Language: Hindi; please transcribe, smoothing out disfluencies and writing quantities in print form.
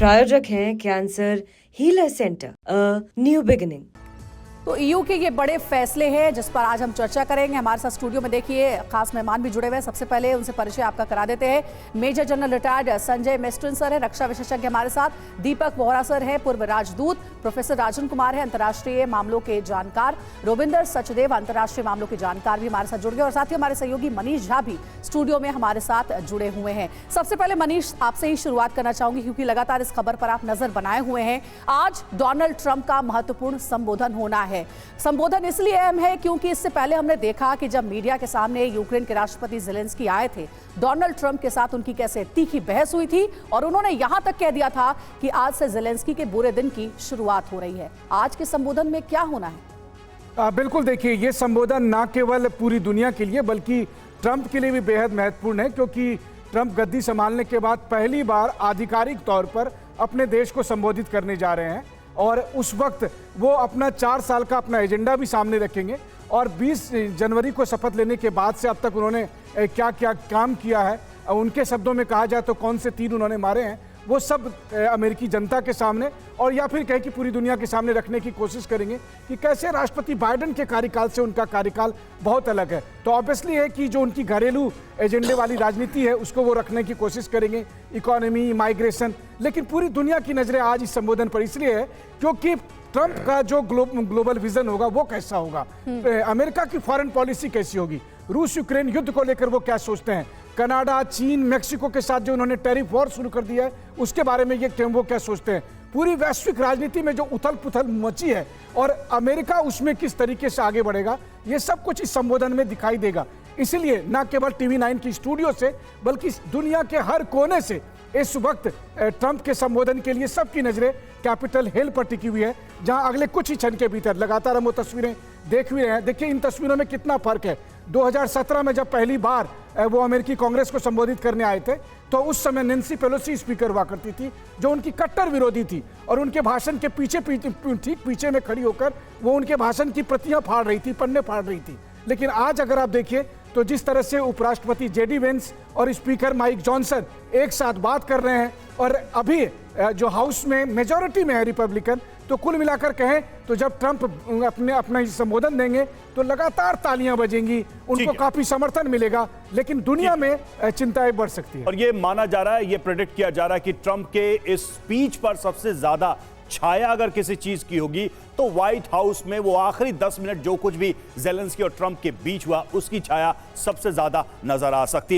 प्रायोजक हैं cancer healer centre, a new beginning. तो ईयू के ये बड़े फैसले हैं जिस पर आज हम चर्चा करेंगे। हमारे साथ स्टूडियो में देखिए खास मेहमान भी जुड़े हुए हैं। सबसे पहले उनसे परिचय आपका करा देते हैं। मेजर जनरल रिटायर्ड संजय मेस्ट्रिन सर है, रक्षा विशेषज्ञ हमारे साथ। दीपक बोहरा सर है, पूर्व राजदूत। प्रोफेसर राजन कुमार है, अंतर्राष्ट्रीय मामलों के जानकार। रोविंदर सचदेव, अंतर्राष्ट्रीय मामलों के जानकार भी हमारे साथ जुड़ गए। और साथ ही हमारे सहयोगी मनीष झा भी स्टूडियो में हमारे साथ जुड़े हुए हैं। सबसे पहले मनीष, आपसे ही शुरुआत करना चाहूंगी क्योंकि लगातार इस खबर पर आप नजर बनाए हुए हैं। आज डोनाल्ड ट्रंप का महत्वपूर्ण संबोधन होना है। संबोधन इसलिए अहम है क्योंकि इससे पहले हमने देखा कि जब मीडिया के सामने यूक्रेन के राष्ट्रपति ज़ेलेंस्की आए थे, डोनाल्ड ट्रंप के साथ उनकी कैसे तीखी बहस हुई थी और उन्होंने यहां तक कह दिया था कि आज से ज़ेलेंस्की के बुरे दिन की शुरुआत हो रही है। आज के संबोधन में क्या होना है? बिल्कुल, देखिए ये संबोधन न केवल पूरी दुनिया के लिए बल्कि ट्रंप के लिए भी बेहद महत्वपूर्ण है, क्योंकि ट्रंप गद्दी संभालने के बाद पहली बार आधिकारिक तौर पर अपने देश को संबोधित करने जा रहे हैं। और उस वक्त वो अपना 4 साल का अपना एजेंडा भी सामने रखेंगे। और 20 जनवरी को शपथ लेने के बाद से अब तक उन्होंने क्या क्या काम किया है, उनके शब्दों में कहा जाए तो कौन से तीर उन्होंने मारे हैं, वो सब अमेरिकी जनता के सामने और या फिर कहे कि पूरी दुनिया के सामने रखने की कोशिश करेंगे कि कैसे राष्ट्रपति बाइडेन के कार्यकाल से उनका कार्यकाल बहुत अलग है। तो ऑब्वियसली है कि जो उनकी घरेलू एजेंडे वाली राजनीति है उसको वो रखने की कोशिश करेंगे, इकोनॉमी, माइग्रेशन। लेकिन पूरी दुनिया की नज़रें आज इस संबोधन पर इसलिए है क्योंकि ट्रंप का जो ग्लोबल विजन होगा वो कैसा होगा, अमेरिका की फॉरेन पॉलिसी कैसी होगी, रूस यूक्रेन युद्ध को लेकर वो क्या सोचते हैं, कनाडा, चीन, मेक्सिको के साथ जो उन्होंने टैरिफ वॉर शुरू कर दिया है उसके बारे में ये वो क्या सोचते हैं, पूरी वैश्विक राजनीति में जो उथल पुथल मची है और अमेरिका उसमें किस तरीके से आगे बढ़ेगा, ये सब कुछ इस संबोधन में दिखाई देगा। इसीलिए न केवल टीवी 9 की स्टूडियो से बल्कि दुनिया के हर कोने से इस वक्त ट्रंप के संबोधन के लिए सबकी नजरें कैपिटल हिल पर टिकी हुई है, जहां अगले कुछ ही क्षण के भीतर लगातार हम वो तस्वीरें देख भी रहे हैं। देखिए इन तस्वीरों में कितना फर्क है। 2017 में जब पहली बार वो अमेरिकी कांग्रेस को संबोधित करने आए थे तो उस समय नैन्सी पेलोसी स्पीकर हुआ करती थी जो उनकी कट्टर विरोधी थी और उनके भाषण के ठीक पीछे में खड़ी होकर वो उनके भाषण की प्रतियां फाड़ रही थी, पन्ने फाड़ रही थी। लेकिन आज अगर आप देखिए तो जिस तरह से उपराष्ट्रपति जेडी वेंस और स्पीकर माइक जॉनसन एक साथ बात कर रहे हैं और अभी जो हाउस में मेजॉरिटी में है रिपब्लिकन, तो कुल मिलाकर कहें तो जब ट्रंप अपना संबोधन देंगे तो लगातार तालियां बजेंगी, उनको काफी समर्थन मिलेगा। लेकिन दुनिया में चिंताएं बढ़ सकती है। और ये माना जा रहा है, ये प्रेडिक्ट किया जा रहा है कि ट्रंप के इस स्पीच पर सबसे ज्यादा छाया अगर किसी चीज की होगी तो व्हाइट हाउस में वो आखिरी 10 मिनट जो कुछ भी ज़ेलेंस्की और ट्रंप के बीच हुआ उसकी छाया सबसे ज्यादा नजर आ सकती है।